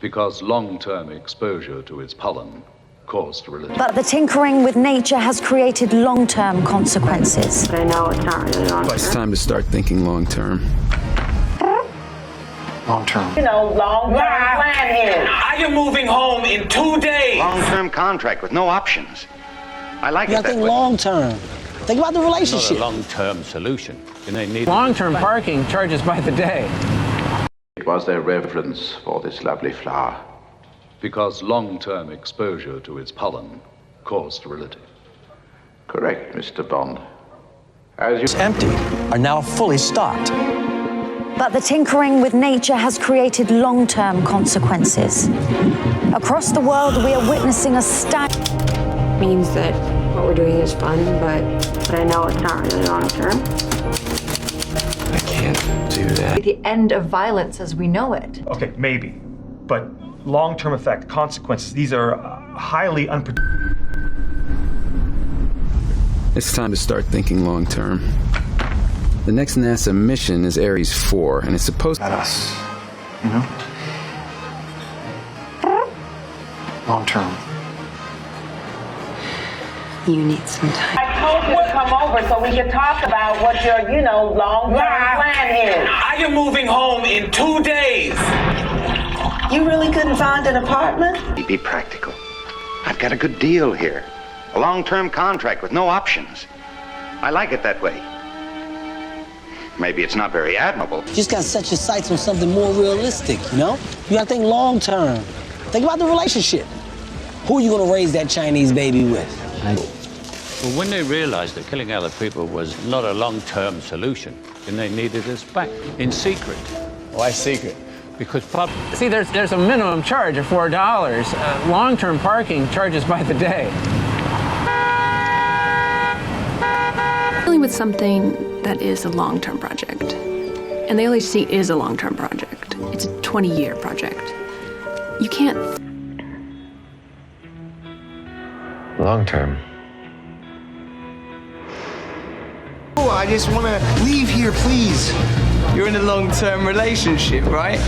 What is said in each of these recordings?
because long-term exposure to its pollen caused sterility. But the tinkering with nature has created long-term consequences. But I know it's not really long-term. But it's time to start thinking long-term. Long-term. You know, long-term plan is. I am moving home in 2 days. Long-term contract with no options. I like it that way. Think long-term. Think about the relationship. Not a long-term solution. And they need long-term parking charges by the day. It was their reverence for this lovely flower. Because long-term exposure to its pollen caused sterility. Correct, Mr. Bond. It's empty, are now fully stocked. But the tinkering with nature has created long-term consequences. Across the world, we are witnessing a Means that what we're doing is fun, but I know it's not really long-term. I can't do that. The end of violence as we know it. Okay, maybe. But long-term effect, consequences, these are highly unpredictable. It's time to start thinking long-term. The next NASA mission is Ares 4, and it's supposed to... At us, you know? Long-term. You need some time. I told you to come over so we can talk about what your, long-term plan is. I am moving home in 2 days. You really couldn't find an apartment? Be practical. I've got a good deal here. A long-term contract with no options. I like it that way. Maybe it's not very admirable. You just gotta set your sights on something more realistic, you know? You gotta think long-term. Think about the relationship. Who are you gonna raise that Chinese baby with? Well, when they realized that killing other people was not a long-term solution, then they needed us back in secret. Why secret? Because See, there's a minimum charge of $4. Long-term parking charges by the day. Dealing with something that is a long-term project. And the LHC is a long-term project. It's a 20-year project. You can't... Long-term. Oh, I just want to leave here, please. You're in a long-term relationship, right?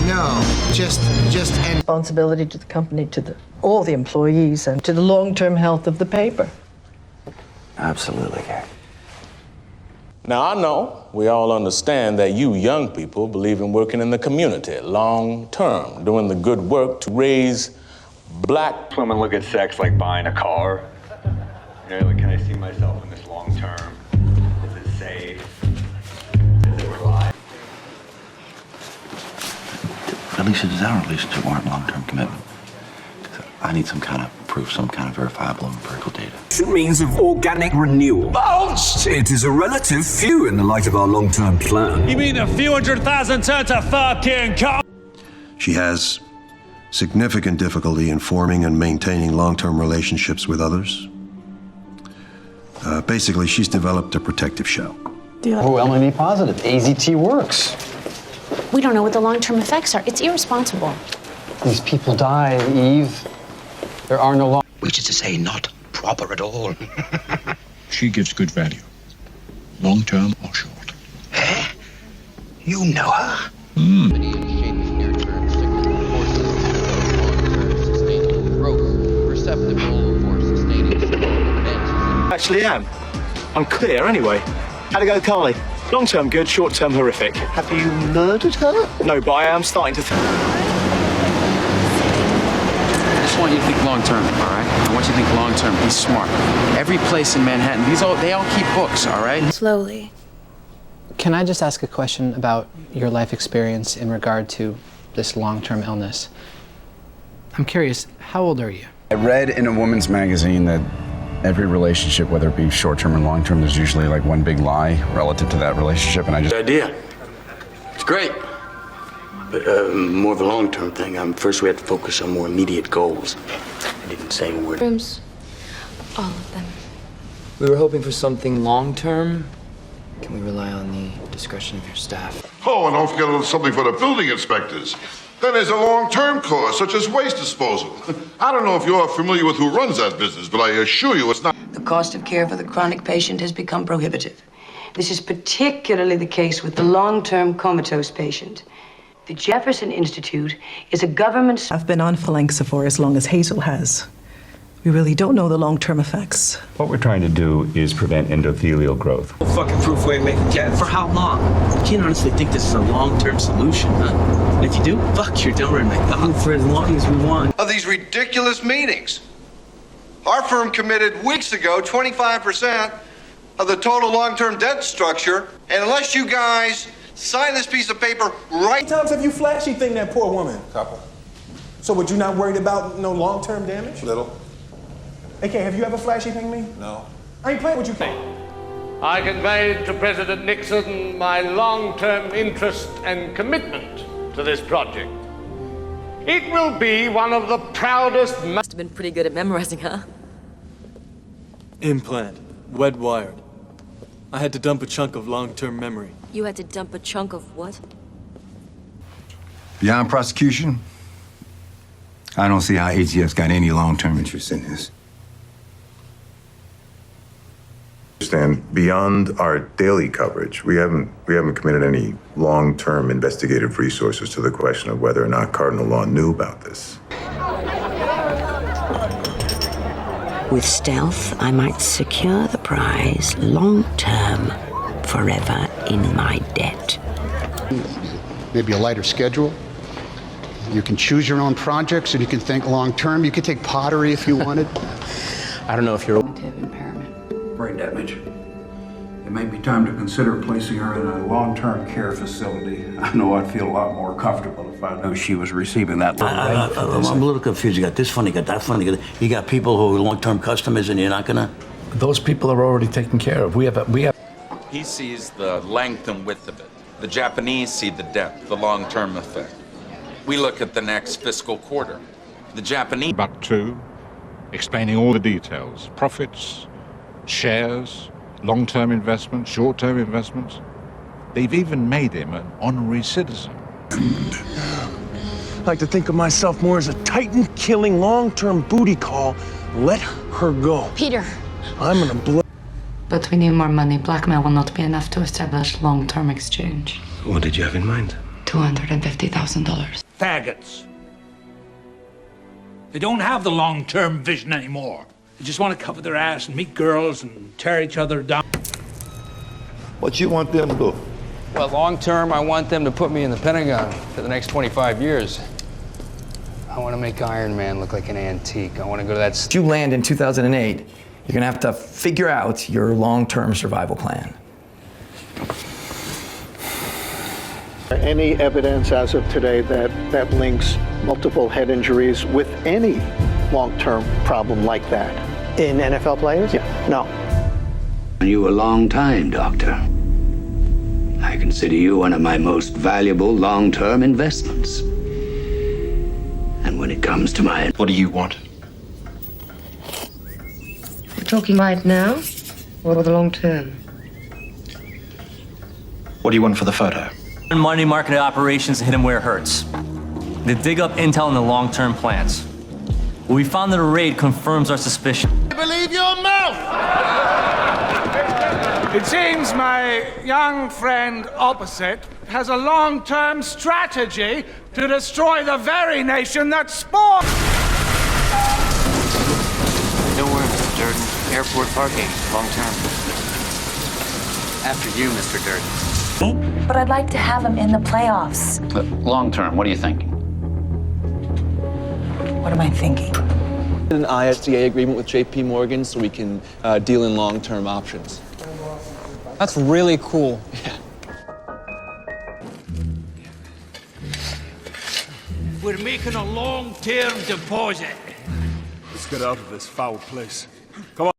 No, just end. Responsibility to the company, to all the employees, and to the long-term health of the paper. Absolutely, Gary. Now, I know we all understand that you young people believe in working in the community long-term, doing the good work to raise black... Women look at sex like buying a car. Like, can I see myself in this long-term? Is it safe? Is it reliable? Alicia, does our relationship warrant long-term commitment? I need some kind of proof, some kind of verifiable empirical data. Means of organic renewal. Bounce! It is a relative few in the light of our long-term plan. You mean a few 100,000 tons of fucking car? She has significant difficulty in forming and maintaining long-term relationships with others. Basically, she's developed a protective shell. Overwhelmingly positive. AZT works. We don't know what the long-term effects are. It's irresponsible. These people die, Eve. There are no long... Which is to say, not proper at all. She gives good value. Long-term or short. Eh? You know her? Actually am. I'm clear anyway. How'd it go, Carly? Long-term good, short-term horrific. Have you murdered her? No, but I am starting to think. I just want you to think long-term, all right? I want you to think long-term. Be smart. Every place in Manhattan, they all keep books, all right? Slowly. Can I just ask a question about your life experience in regard to this long-term illness? I'm curious, how old are you? I read in a woman's magazine that every relationship, whether it be short-term or long-term, there's usually like one big lie relative to that relationship, and I just... Idea. It's great. But more of a long-term thing. First, we have to focus on more immediate goals. I didn't say a word. Rooms. All of them. We were hoping for something long-term. Can we rely on the discretion of your staff? Oh, and don't forget something for the building inspectors. Then there's a long-term cost, such as waste disposal. I don't know if you're familiar with who runs that business, but I assure you it's not... The cost of care for the chronic patient has become prohibitive. This is particularly the case with the long-term comatose patient. The Jefferson Institute is a government... I've been on Phalanxa for as long as Hazel has. We really don't know the long-term effects. What we're trying to do is prevent endothelial growth. Fucking proof way making cat. For how long? You can't honestly think this is a long-term solution, huh? And if you do, fuck, you're done with McDonald's for as long as we want. Of these ridiculous meetings. Our firm committed weeks ago 25% of the total long-term debt structure, and unless you guys sign this piece of paper right... How many times have you flashy thinged that poor woman? Couple. So would you not worried about no long-term damage? Little. AK, have you ever flashy thinged me? No. I ain't playing with you, King. I conveyed to President Nixon my long-term interest and commitment to this project. It will be one of the proudest... Must have been pretty good at memorizing, huh? Implant. Wet wired. I had to dump a chunk of long-term memory. You had to dump a chunk of what? Beyond prosecution, I don't see how AGF's got any long-term interest in this. Understand, beyond our daily coverage, we haven't committed any long-term investigative resources to the question of whether or not Cardinal Law knew about this. With stealth, I might secure the prize long-term, forever in my debt. Maybe a lighter schedule. You can choose your own projects and you can think long-term. You could take pottery if you wanted. I don't know if you're... Brain damage. It may be time to consider placing her in a long-term care facility. I know I'd feel a lot more comfortable if I knew she was receiving that. I'm a little confused. You got this fund, you got that fund, you got people who are long-term customers, and you're not gonna... Those people are already taken care of. We have... He sees the length and width of it. The Japanese see the depth, the long-term effect. We look at the next fiscal quarter. The Japanese... Buck 2, explaining all the details. Profits, shares, long-term investments, short-term investments. They've even made him an honorary citizen. I like to think of myself more as a Titan-killing long-term booty call. Let her go. Peter. I'm gonna blow... But we need more money. Blackmail will not be enough to establish long-term exchange. What did you have in mind? $250,000. Faggots. They don't have the long-term vision anymore. They just want to cover their ass and meet girls and tear each other down. What you want them to do? Well, long term, I want them to put me in the Pentagon for the next 25 years. I want to make Iron Man look like an antique. I want to go to that... If you land in 2008, you're going to have to figure out your long-term survival plan. Any evidence as of today that links multiple head injuries with any long-term problem like that? In NFL players? Yeah, no. You a long time, Doctor. I consider you one of my most valuable long-term investments. And when it comes to my... What do you want? We're talking right now or the long term? What do you want for the photo? Money market operations hit him where it hurts. They dig up intel in the long-term plans. What we found in the raid confirms our suspicion. Believe your mouth! It seems my young friend opposite has a long-term strategy to destroy the very nation that spawned. Don't worry, Mr. Durden. Airport parking, long term. After you, Mr. Durden. But I'd like to have him in the playoffs. Long term, what are you thinking? What am I thinking? An ISDA agreement with JP Morgan so we can deal in long-term options. That's really cool. Yeah. We're making a long-term deposit. Let's get out of this foul place. Come on.